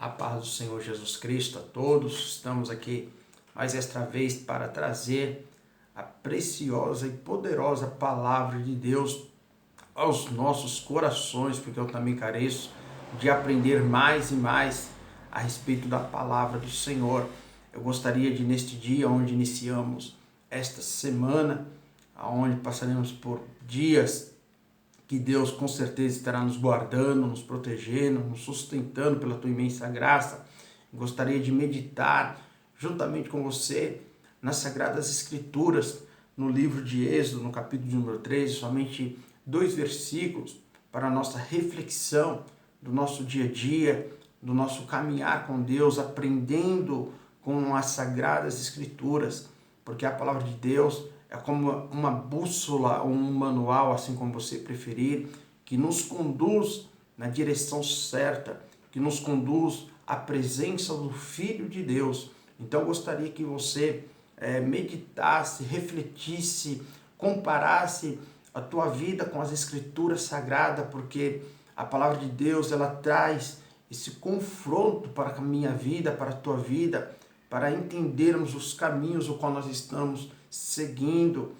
A paz do Senhor Jesus Cristo a todos. Estamos aqui mais esta vez para trazer a preciosa e poderosa palavra de Deus aos nossos corações, porque eu também careço de aprender mais e mais a respeito da palavra do Senhor. Eu gostaria de, neste dia onde iniciamos esta semana, onde passaremos por dias que Deus com certeza estará nos guardando, nos protegendo, nos sustentando pela tua imensa graça. Gostaria de meditar juntamente com você nas Sagradas Escrituras, no livro de Êxodo, no capítulo de número 13, somente 2 versículos para a nossa reflexão do nosso dia a dia, do nosso caminhar com Deus, aprendendo com as Sagradas Escrituras, porque a palavra de Deus é como uma bússola, um manual, assim como você preferir, que nos conduz na direção certa, que nos conduz à presença do Filho de Deus. Então eu gostaria que você meditasse, refletisse, comparasse a tua vida com as Escrituras Sagradas, porque a palavra de Deus ela traz esse confronto para a minha vida, para a tua vida, para entendermos os caminhos o qual nós estamos seguindo,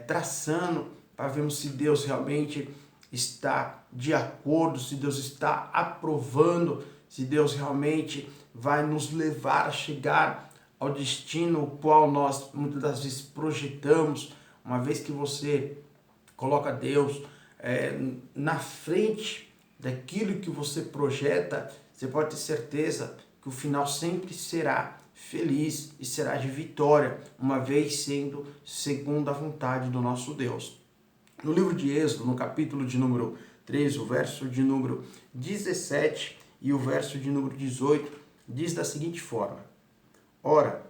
traçando, para vermos se Deus realmente está de acordo, se Deus está aprovando, se Deus realmente vai nos levar a chegar ao destino o qual nós muitas das vezes projetamos. Uma vez que você coloca Deus na frente daquilo que você projeta, você pode ter certeza que o final sempre será feliz e será de vitória, uma vez sendo segundo a vontade do nosso Deus. No livro de Êxodo, no capítulo de número 13, o verso de número 17 e o verso de número 18, diz da seguinte forma: Ora,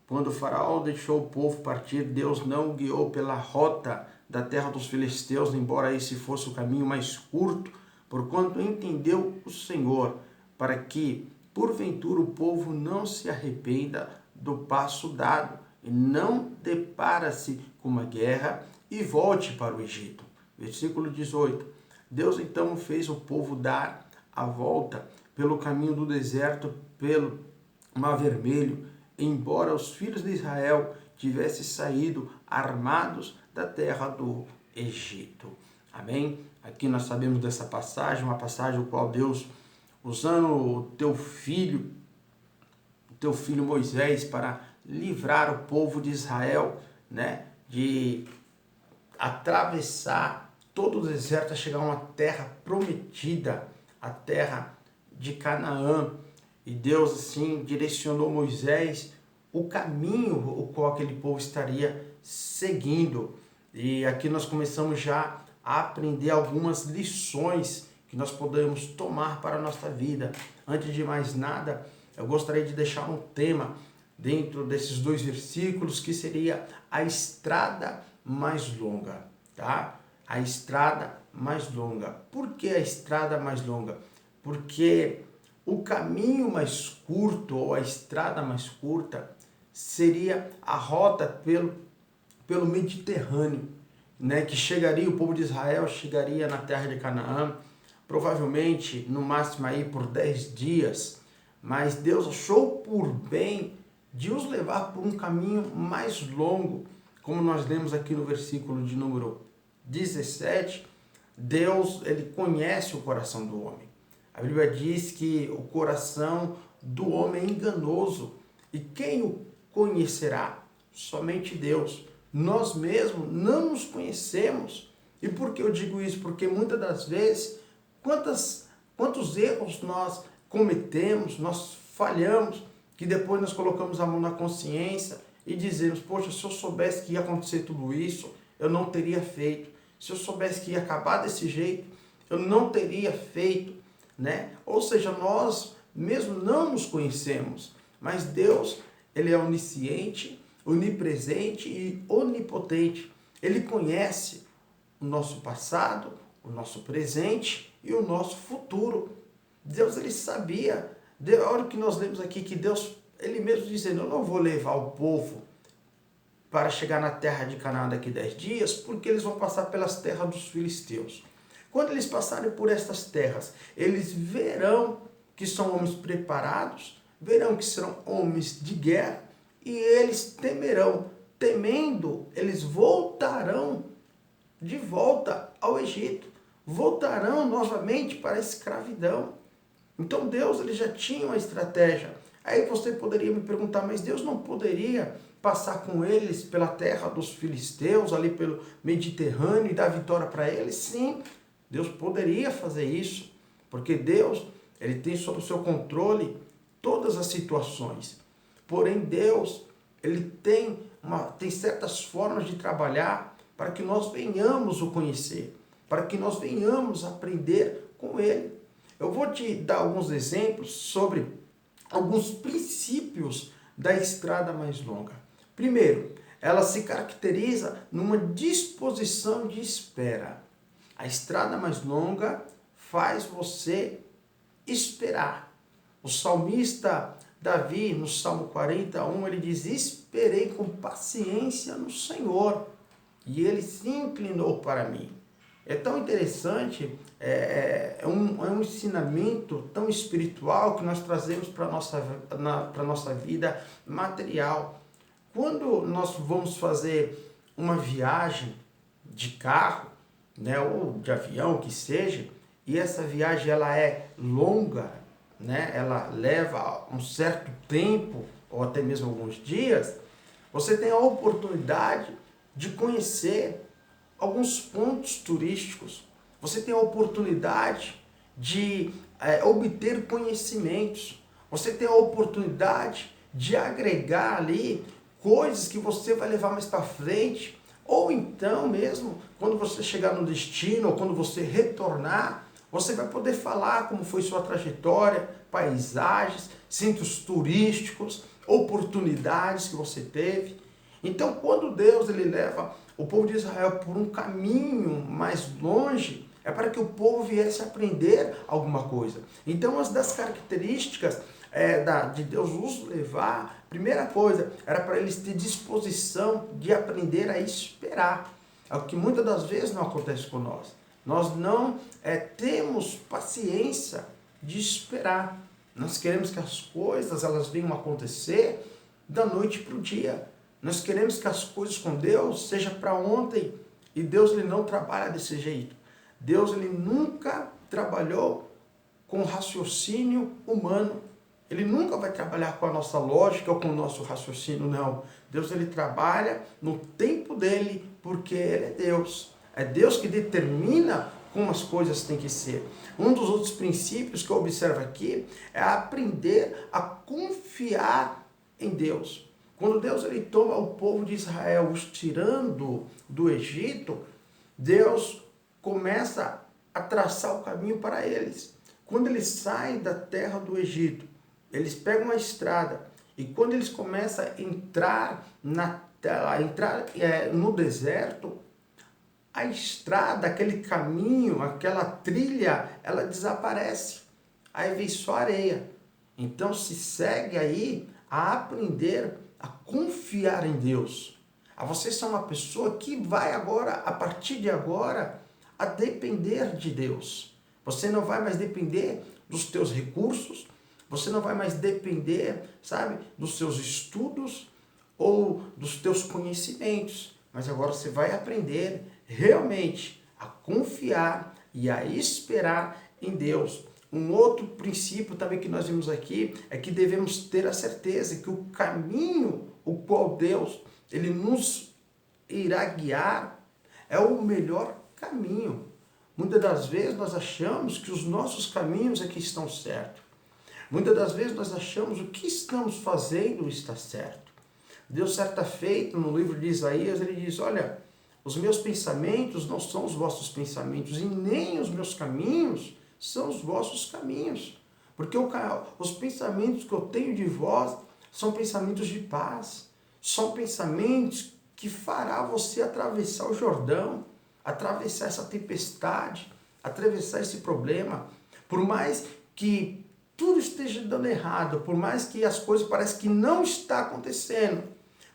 quando o faraó deixou o povo partir, Deus não o guiou pela rota da terra dos filisteus, embora esse fosse o caminho mais curto, porquanto entendeu o Senhor, para que porventura o povo não se arrependa do passo dado e não depara-se com uma guerra e volte para o Egito. Versículo 18. Deus então fez o povo dar a volta pelo caminho do deserto, pelo Mar Vermelho, embora os filhos de Israel tivessem saído armados da terra do Egito. Amém? Aqui nós sabemos dessa passagem, uma passagem no qual Deus, usando o teu filho Moisés para livrar o povo de Israel, de atravessar todo o deserto a chegar a uma terra prometida, a terra de Canaã. E Deus assim direcionou Moisés o caminho o qual aquele povo estaria seguindo. E aqui nós começamos já a aprender algumas lições que nós podemos tomar para a nossa vida. Antes de mais nada, eu gostaria de deixar um tema dentro desses 2 versículos, que seria a estrada mais longa, tá? A estrada mais longa. Por que a estrada mais longa? Porque o caminho mais curto, ou a estrada mais curta, seria a rota pelo Mediterrâneo, que chegaria, o povo de Israel chegaria na terra de Canaã, provavelmente, no máximo aí por 10 dias, mas Deus achou por bem de os levar por um caminho mais longo, como nós lemos aqui no versículo de número 17, Deus, ele conhece o coração do homem. A Bíblia diz que o coração do homem é enganoso, e quem o conhecerá? Somente Deus. Nós mesmos não nos conhecemos. E por que eu digo isso? Porque muitas das vezes, quantos erros nós cometemos, nós falhamos, que depois nós colocamos a mão na consciência e dizemos: poxa, se eu soubesse que ia acontecer tudo isso, eu não teria feito. Se eu soubesse que ia acabar desse jeito, eu não teria feito, Ou seja, nós mesmo não nos conhecemos, mas Deus, ele é onisciente, onipresente e onipotente. Ele conhece o nosso passado, o nosso presente e o nosso futuro. Deus, ele sabia. Olha o que nós lemos aqui, que Deus, ele mesmo dizendo: eu não vou levar o povo para chegar na terra de Canaã daqui 10 dias, porque eles vão passar pelas terras dos filisteus. Quando eles passarem por estas terras, eles verão que são homens preparados, verão que serão homens de guerra, e eles temerão. Temendo, eles voltarão de volta ao Egito, voltarão novamente para a escravidão. Então Deus ele já tinha uma estratégia. Aí você poderia me perguntar, mas Deus não poderia passar com eles pela terra dos filisteus, ali pelo Mediterrâneo, e dar vitória para eles? Sim, Deus poderia fazer isso, porque Deus ele tem sob o seu controle todas as situações. Porém, Deus ele tem certas formas de trabalhar para que nós venhamos o conhecer, para que nós venhamos aprender com Ele. Eu vou te dar alguns exemplos sobre alguns princípios da estrada mais longa. Primeiro, ela se caracteriza numa disposição de espera. A estrada mais longa faz você esperar. O salmista Davi, no Salmo 41, ele diz: esperei com paciência no Senhor, e ele se inclinou para mim. É tão interessante, é um ensinamento tão espiritual que nós trazemos para a nossa vida material. Quando nós vamos fazer uma viagem de carro, né, ou de avião, que seja, e essa viagem ela é longa, né, ela leva um certo tempo, ou até mesmo alguns dias, você tem a oportunidade de conhecer alguns pontos turísticos. Você tem a oportunidade de obter conhecimentos. Você tem a oportunidade de agregar ali coisas que você vai levar mais para frente. Ou então mesmo, quando você chegar no destino, ou quando você retornar, você vai poder falar como foi sua trajetória, paisagens, centros turísticos, oportunidades que você teve. Então, quando Deus ele leva o povo de Israel por um caminho mais longe, é para que o povo viesse aprender alguma coisa. Então, uma das características de Deus os levar, primeira coisa, era para eles ter disposição de aprender a esperar. É o que muitas das vezes não acontece com nós. Nós não temos paciência de esperar. Nós queremos que as coisas elas venham acontecer da noite para o dia. Nós queremos que as coisas com Deus seja para ontem. E Deus ele não trabalha desse jeito. Deus ele nunca trabalhou com raciocínio humano. Ele nunca vai trabalhar com a nossa lógica ou com o nosso raciocínio, não. Deus ele trabalha no tempo dele, porque ele é Deus. É Deus que determina como as coisas têm que ser. Um dos outros princípios que eu observo aqui é aprender a confiar em Deus. Quando Deus ele toma o povo de Israel, os tirando do Egito, Deus começa a traçar o caminho para eles. Quando eles saem da terra do Egito, eles pegam uma estrada, e quando eles começam a entrar no deserto, a estrada, aquele caminho, aquela trilha, ela desaparece. Aí vem só areia. Então se segue aí a aprender a confiar em Deus. A você ser uma pessoa que vai agora, a partir de agora, a depender de Deus. Você não vai mais depender dos teus recursos, você não vai mais depender, sabe, dos seus estudos ou dos teus conhecimentos. Mas agora você vai aprender realmente a confiar e a esperar em Deus. Um outro princípio também que nós vimos aqui é que devemos ter a certeza que o caminho o qual Deus ele nos irá guiar é o melhor caminho. Muitas das vezes nós achamos que os nossos caminhos é que estão certos. Muitas das vezes nós achamos o que estamos fazendo está certo. Deus, certa feita, no livro de Isaías, ele diz: olha, os meus pensamentos não são os vossos pensamentos, e nem os meus caminhos são os vossos caminhos. Porque os pensamentos que eu tenho de vós são pensamentos de paz, são pensamentos que fará você atravessar o Jordão, atravessar essa tempestade, atravessar esse problema. Por mais que tudo esteja dando errado, por mais que as coisas parecem que não está acontecendo,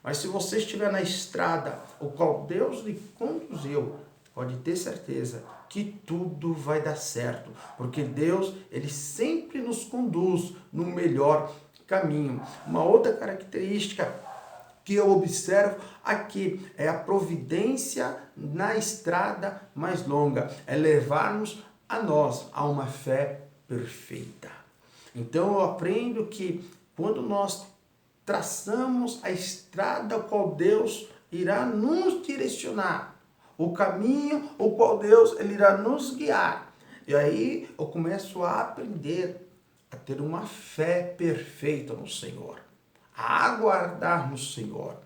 mas se você estiver na estrada, o qual Deus lhe conduziu, pode ter certeza que tudo vai dar certo, porque Deus, ele sempre nos conduz no melhor caminho. Uma outra característica que eu observo aqui é a providência na estrada mais longa, é levar-nos a nós a uma fé perfeita. Então eu aprendo que quando nós traçamos a estrada qual Deus irá nos direcionar, o caminho o qual Deus ele irá nos guiar, e aí eu começo a aprender a ter uma fé perfeita no Senhor, a aguardar no Senhor.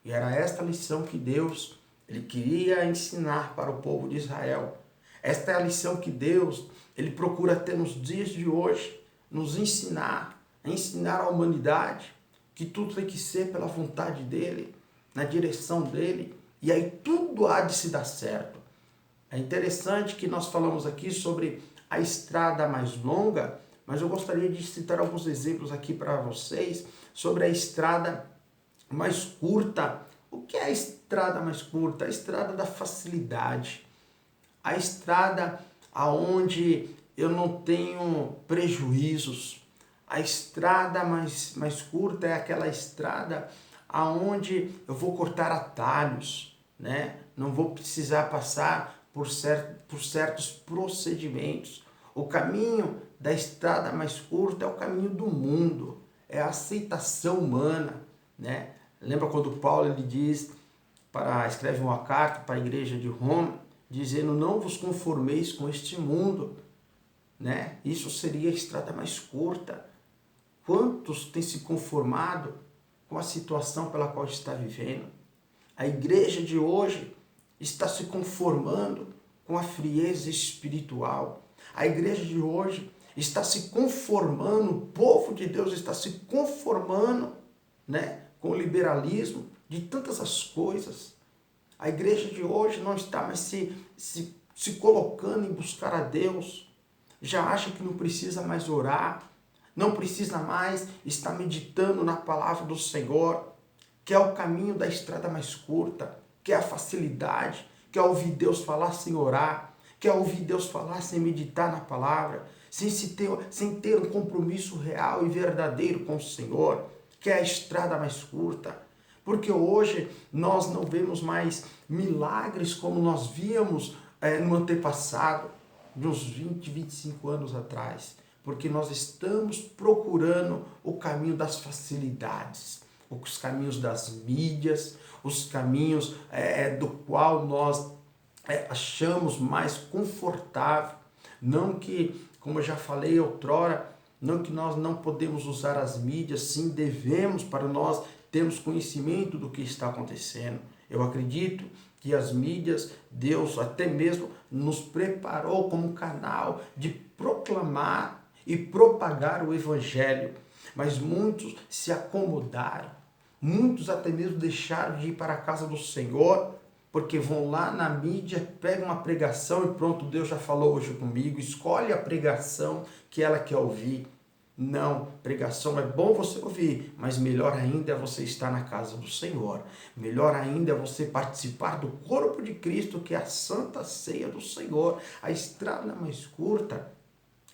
E era esta lição que Deus ele queria ensinar para o povo de Israel. Esta é a lição que Deus ele procura ter nos dias de hoje, nos ensinar a humanidade que tudo tem que ser pela vontade dele, na direção dele, e aí tudo há de se dar certo. É interessante que nós falamos aqui sobre a estrada mais longa, mas eu gostaria de citar alguns exemplos aqui para vocês sobre a estrada mais curta. O que é a estrada mais curta? A estrada da facilidade. A estrada aonde eu não tenho prejuízos. A estrada mais curta é aquela estrada aonde eu vou cortar atalhos, né? Não vou precisar passar por certos procedimentos. O caminho da estrada mais curta é o caminho do mundo, é a aceitação humana, né? Lembra quando Paulo ele diz, escreve uma carta para a igreja de Roma, dizendo: não vos conformeis com este mundo, né? Isso seria a estrada mais curta. Quantos têm se conformado com a situação pela qual está vivendo? A igreja de hoje está se conformando com a frieza espiritual. A igreja de hoje está se conformando, o povo de Deus está se conformando, né, com o liberalismo de tantas as coisas. A igreja de hoje não está mais se colocando em buscar a Deus. Já acha que não precisa mais orar, não precisa mais estar meditando na palavra do Senhor, que é o caminho da estrada mais curta, que é a facilidade, que é ouvir Deus falar sem orar, que é ouvir Deus falar sem meditar na palavra, sem ter um compromisso real e verdadeiro com o Senhor, que é a estrada mais curta. Porque hoje nós não vemos mais milagres como nós víamos no antepassado, de uns 20, 25 anos atrás, porque nós estamos procurando o caminho das facilidades, os caminhos das mídias, os caminhos do qual nós achamos mais confortável. Não que, como eu já falei outrora, não que nós não podemos usar as mídias, sim, devemos, para nós termos conhecimento do que está acontecendo. Eu acredito que as mídias, Deus até mesmo nos preparou como canal de proclamar e propagar o Evangelho. Mas muitos se acomodaram, muitos até mesmo deixaram de ir para a casa do Senhor, porque vão lá na mídia, pegam uma pregação e pronto, Deus já falou hoje comigo, escolhe a pregação que ela quer ouvir. Não, pregação é bom você ouvir, mas melhor ainda é você estar na casa do Senhor. Melhor ainda é você participar do corpo de Cristo, que é a Santa Ceia do Senhor. A estrada mais curta,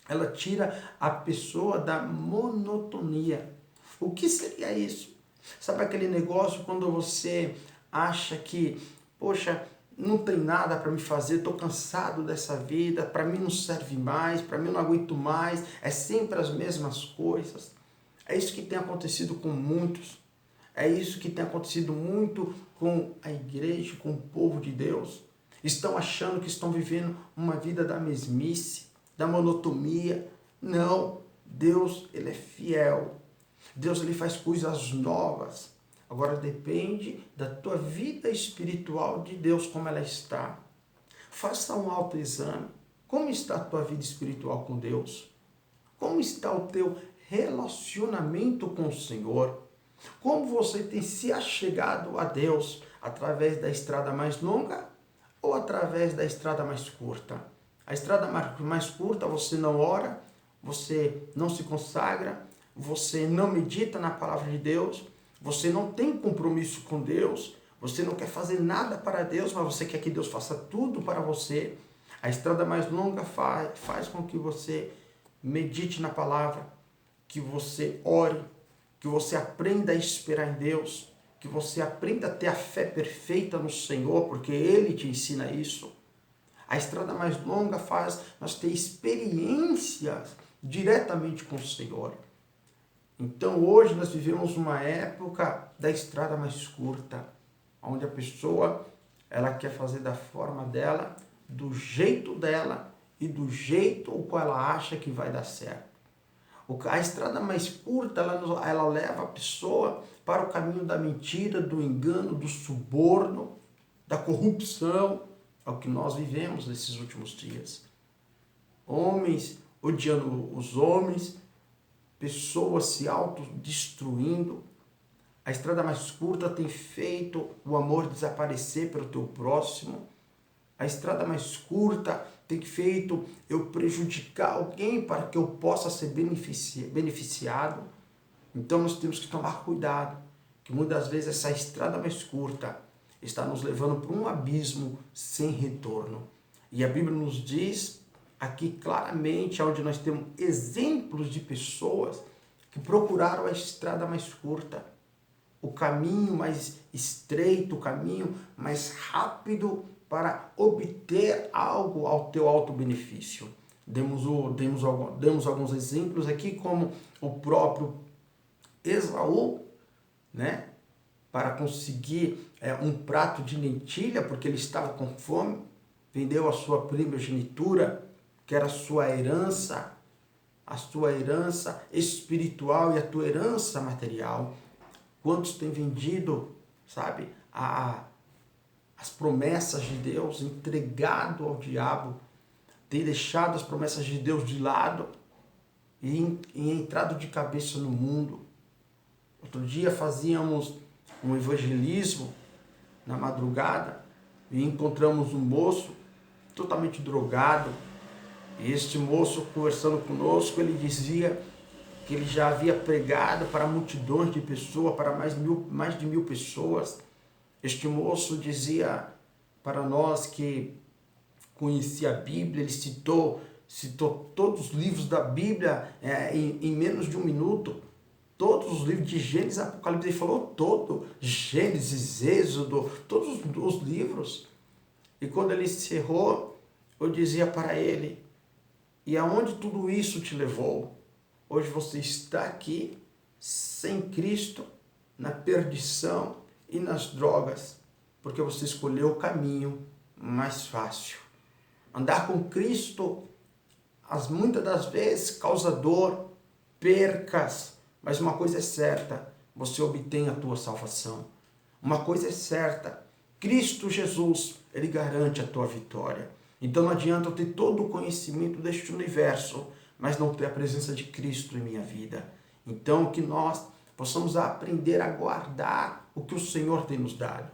ela tira a pessoa da monotonia. O que seria isso? Sabe aquele negócio quando você acha que, poxa, não tem nada para me fazer, estou cansado dessa vida, para mim não serve mais, para mim não aguento mais, é sempre as mesmas coisas. É isso que tem acontecido com muitos, é isso que tem acontecido muito com a igreja, com o povo de Deus. Estão achando que estão vivendo uma vida da mesmice, da monotonia. Não, Deus ele é fiel, Deus ele faz coisas novas. Agora depende da tua vida espiritual de Deus, como ela está. Faça um autoexame. Como está a tua vida espiritual com Deus? Como está o teu relacionamento com o Senhor? Como você tem se achegado a Deus? Através da estrada mais longa ou através da estrada mais curta? A estrada mais curta você não ora, você não se consagra, você não medita na palavra de Deus, você não tem compromisso com Deus, Você não quer fazer nada para Deus, mas você quer que Deus faça tudo para você. A estrada mais longa faz com que você medite na palavra, que você ore, que você aprenda a esperar em Deus, que você aprenda a ter a fé perfeita no Senhor, porque Ele te ensina isso. A estrada mais longa faz nós ter experiências diretamente com o Senhor. Então hoje nós vivemos uma época da estrada mais curta, onde a pessoa ela quer fazer da forma dela, do jeito dela e do jeito o qual ela acha que vai dar certo. A estrada mais curta ela leva a pessoa para o caminho da mentira, do engano, do suborno, da corrupção, é o que nós vivemos nesses últimos dias. Homens odiando os homens, pessoas se autodestruindo. A estrada mais curta tem feito o amor desaparecer pelo teu próximo. A estrada mais curta tem feito eu prejudicar alguém para que eu possa ser beneficiado. Então nós temos que tomar cuidado, que muitas vezes essa estrada mais curta está nos levando para um abismo sem retorno. E a Bíblia nos diz aqui claramente, onde nós temos exemplos de pessoas que procuraram a estrada mais curta, o caminho mais estreito, o caminho mais rápido para obter algo ao teu alto benefício. Demos alguns exemplos aqui, como o próprio Esaú, né? Para conseguir um prato de lentilha, porque ele estava com fome, vendeu a sua primogenitura, que era a sua herança espiritual e a tua herança material. Quantos têm vendido, sabe, as promessas de Deus, entregado ao diabo, têm deixado as promessas de Deus de lado e entrado de cabeça no mundo. Outro dia fazíamos um evangelismo na madrugada e encontramos um moço totalmente drogado. E este moço, conversando conosco, ele dizia que ele já havia pregado para multidões de pessoas, para mais de 1000 pessoas. Este moço dizia para nós que conhecia a Bíblia, ele citou todos os livros da Bíblia em menos de um minuto. Todos os livros de Gênesis e Apocalipse, ele falou todo, Gênesis, Êxodo, todos os livros. E quando ele encerrou, eu dizia para ele, e aonde tudo isso te levou? Hoje você está aqui, sem Cristo, na perdição e nas drogas, porque você escolheu o caminho mais fácil. Andar com Cristo, muitas das vezes, causa dor, percas, mas uma coisa é certa, você obtém a tua salvação. Uma coisa é certa, Cristo Jesus, Ele garante a tua vitória. Então não adianta eu ter todo o conhecimento deste universo, mas não ter a presença de Cristo em minha vida. Então que nós possamos aprender a guardar o que o Senhor tem nos dado.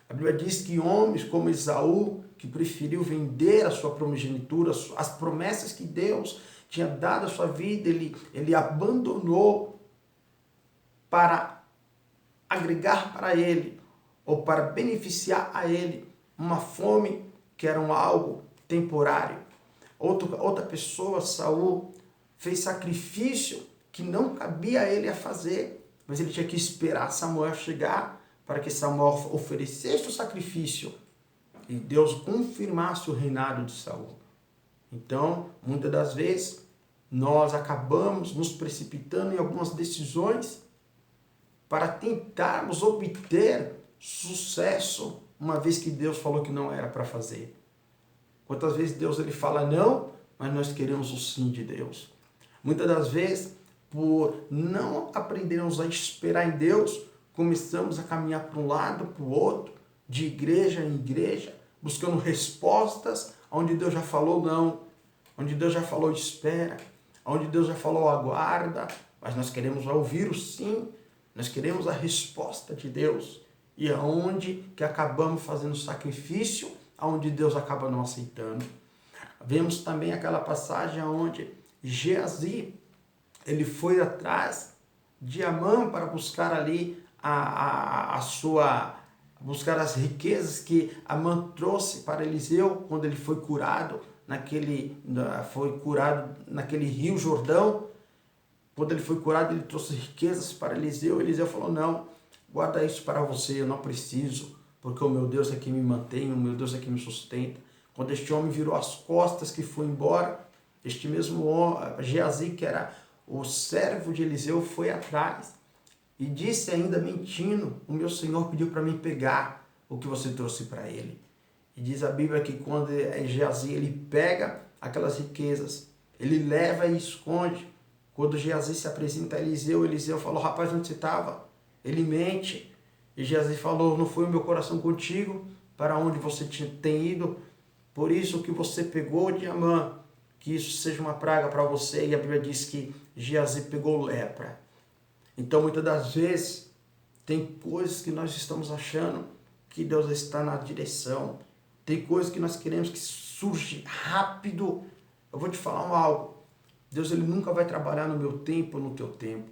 A Bíblia diz que homens como Esaú, que preferiu vender a sua primogenitura, as promessas que Deus tinha dado à sua vida, ele abandonou para agregar para ele, ou para beneficiar a ele, uma fome que era algo temporário. Outra pessoa, Saul, fez sacrifício que não cabia a ele a fazer, mas ele tinha que esperar Samuel chegar para que Samuel oferecesse o sacrifício e Deus confirmasse o reinado de Saul. Então, muitas das vezes, nós acabamos nos precipitando em algumas decisões para tentarmos obter sucesso, uma vez que Deus falou que não era para fazer. Quantas vezes Deus ele fala não, mas nós queremos o sim de Deus. Muitas das vezes, por não aprendermos a esperar em Deus, começamos a caminhar para um lado, para o outro, de igreja em igreja, buscando respostas onde Deus já falou não, onde Deus já falou espera, onde Deus já falou aguarda, mas nós queremos ouvir o sim, nós queremos a resposta de Deus. E aonde que acabamos fazendo sacrifício, aonde Deus acaba não aceitando. Vemos também aquela passagem onde Geazi, ele foi atrás de Amã para buscar ali buscar as riquezas que Amã trouxe para Eliseu quando ele foi curado naquele rio Jordão. Quando ele foi curado, ele trouxe riquezas para Eliseu. Eliseu falou: não, guarda isso para você, eu não preciso, porque o meu Deus é que me mantém, o meu Deus é que me sustenta. Quando este homem virou as costas, que foi embora, este mesmo homem, Geazi, que era o servo de Eliseu, foi atrás e disse ainda mentindo: o meu senhor pediu para mim pegar o que você trouxe para ele. E diz a Bíblia que quando Geazi ele pega aquelas riquezas, ele leva e esconde. Quando Geazi se apresenta a Eliseu, Eliseu falou: rapaz, onde você estava? Ele mente. E Geazi falou: não foi o meu coração contigo, para onde você tem ido? Por isso que você pegou de Amã, que isso seja uma praga para você. E a Bíblia diz que Geazi pegou lepra. Então, muitas das vezes, tem coisas que nós estamos achando que Deus está na direção. Tem coisas que nós queremos que surge rápido. Eu vou te falar algo. Deus ele nunca vai trabalhar no meu tempo ou no teu tempo.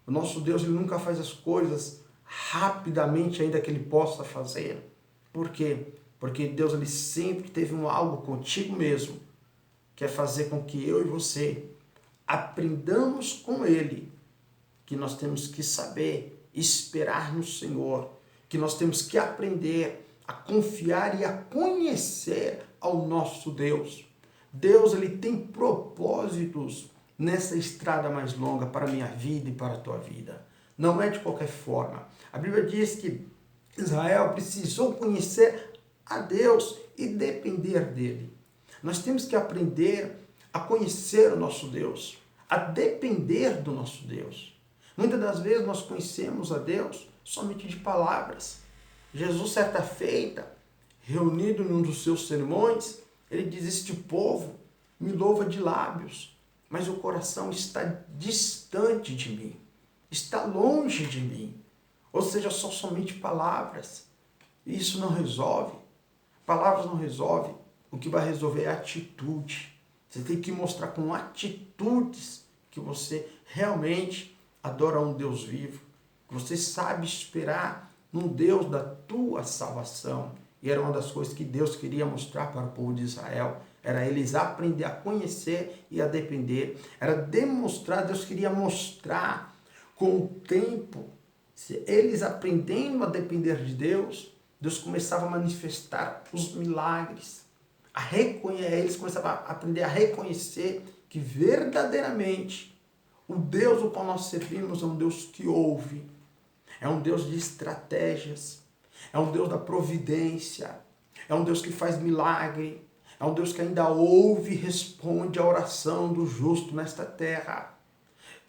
O nosso Deus ele nunca faz as coisas rapidamente, ainda que ele possa fazer. Por quê? Porque Deus ele sempre teve algo contigo mesmo, que é fazer com que eu e você aprendamos com ele que nós temos que saber esperar no Senhor, que nós temos que aprender a confiar e a conhecer ao nosso Deus. Deus ele tem propósitos nessa estrada mais longa para a minha vida e para a tua vida. Não é de qualquer forma. A Bíblia diz que Israel precisou conhecer a Deus e depender dele. Nós temos que aprender a conhecer o nosso Deus, a depender do nosso Deus. Muitas das vezes nós conhecemos a Deus somente de palavras. Jesus, certa feita, reunido em um dos seus sermões, ele diz: este povo me louva de lábios, mas o coração está distante de mim, está longe de mim. Ou seja, são somente palavras. E isso não resolve. Palavras não resolvem. O que vai resolver é a atitude. Você tem que mostrar com atitudes que você realmente adora um Deus vivo, que você sabe esperar num Deus da tua salvação. E era uma das coisas que Deus queria mostrar para o povo de Israel. Era eles aprender a conhecer e a depender. Era demonstrar, Deus queria mostrar com o tempo. Se eles aprendendo a depender de Deus, Deus começava a manifestar os milagres. Eles começavam a aprender a reconhecer que verdadeiramente o Deus o qual nós servimos é um Deus que ouve. É um Deus de estratégias. É um Deus da providência. É um Deus que faz milagre. É um Deus que ainda ouve e responde a oração do justo nesta terra.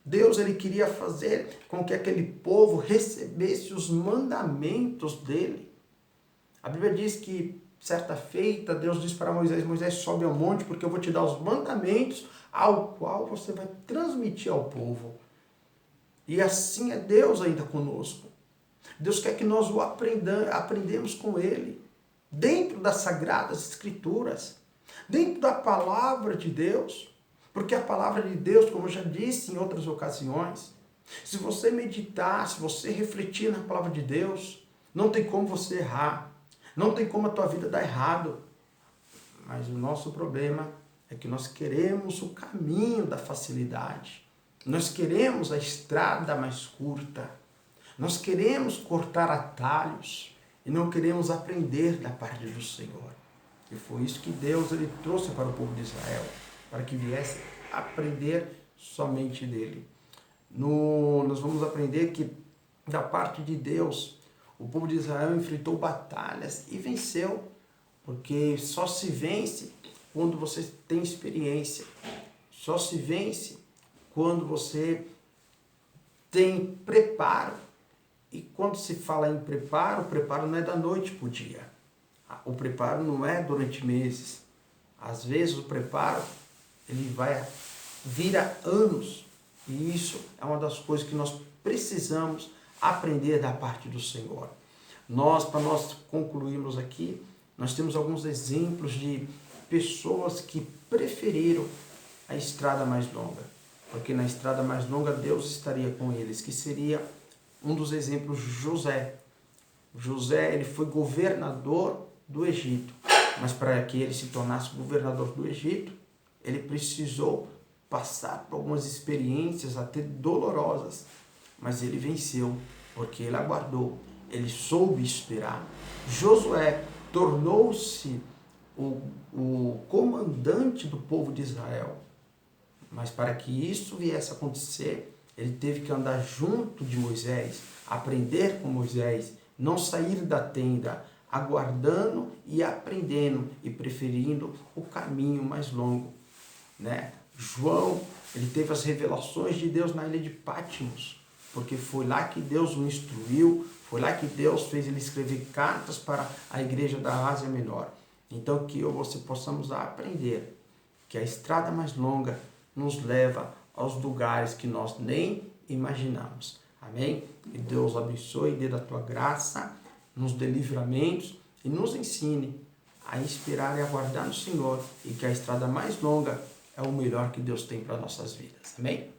Deus ele queria fazer com que aquele povo recebesse os mandamentos dele. A Bíblia diz que, certa feita, Deus disse para Moisés: Moisés, sobe ao monte porque eu vou te dar os mandamentos ao qual você vai transmitir ao povo. E assim é Deus ainda conosco. Deus quer que nós o aprendemos com ele, dentro das Sagradas Escrituras, dentro da Palavra de Deus, porque a Palavra de Deus, como eu já disse em outras ocasiões, se você meditar, se você refletir na Palavra de Deus, não tem como você errar, não tem como a tua vida dar errado. Mas o nosso problema é que nós queremos o caminho da facilidade, nós queremos a estrada mais curta, nós queremos cortar atalhos e não queremos aprender da parte do Senhor. E foi isso que Deus ele trouxe para o povo de Israel, para que viesse aprender somente dele. Nós vamos aprender que da parte de Deus, o povo de Israel enfrentou batalhas e venceu, porque só se vence quando você tem experiência, só se vence quando você tem preparo. E quando se fala em preparo, o preparo não é da noite para o dia. O preparo não é durante meses. Às vezes o preparo ele vira anos. E isso é uma das coisas que nós precisamos aprender da parte do Senhor. Para nós concluirmos aqui, nós temos alguns exemplos de pessoas que preferiram a estrada mais longa. Porque na estrada mais longa Deus estaria com eles, que seria um dos exemplos, José. José, ele foi governador do Egito, mas para que ele se tornasse governador do Egito, ele precisou passar por algumas experiências até dolorosas, mas ele venceu, porque ele aguardou, ele soube esperar. Josué tornou-se o comandante do povo de Israel, mas para que isso viesse a acontecer, ele teve que andar junto de Moisés, aprender com Moisés, não sair da tenda, aguardando e aprendendo e preferindo o caminho mais longo, né? João, ele teve as revelações de Deus na ilha de Patmos, porque foi lá que Deus o instruiu, foi lá que Deus fez ele escrever cartas para a igreja da Ásia Menor. Então que eu e você possamos aprender que a estrada mais longa nos leva aos lugares que nós nem imaginamos. Amém? Que Deus abençoe, dê da tua graça, nos dê livramentos e nos ensine a esperar e aguardar no Senhor, e que a estrada mais longa é o melhor que Deus tem para nossas vidas. Amém?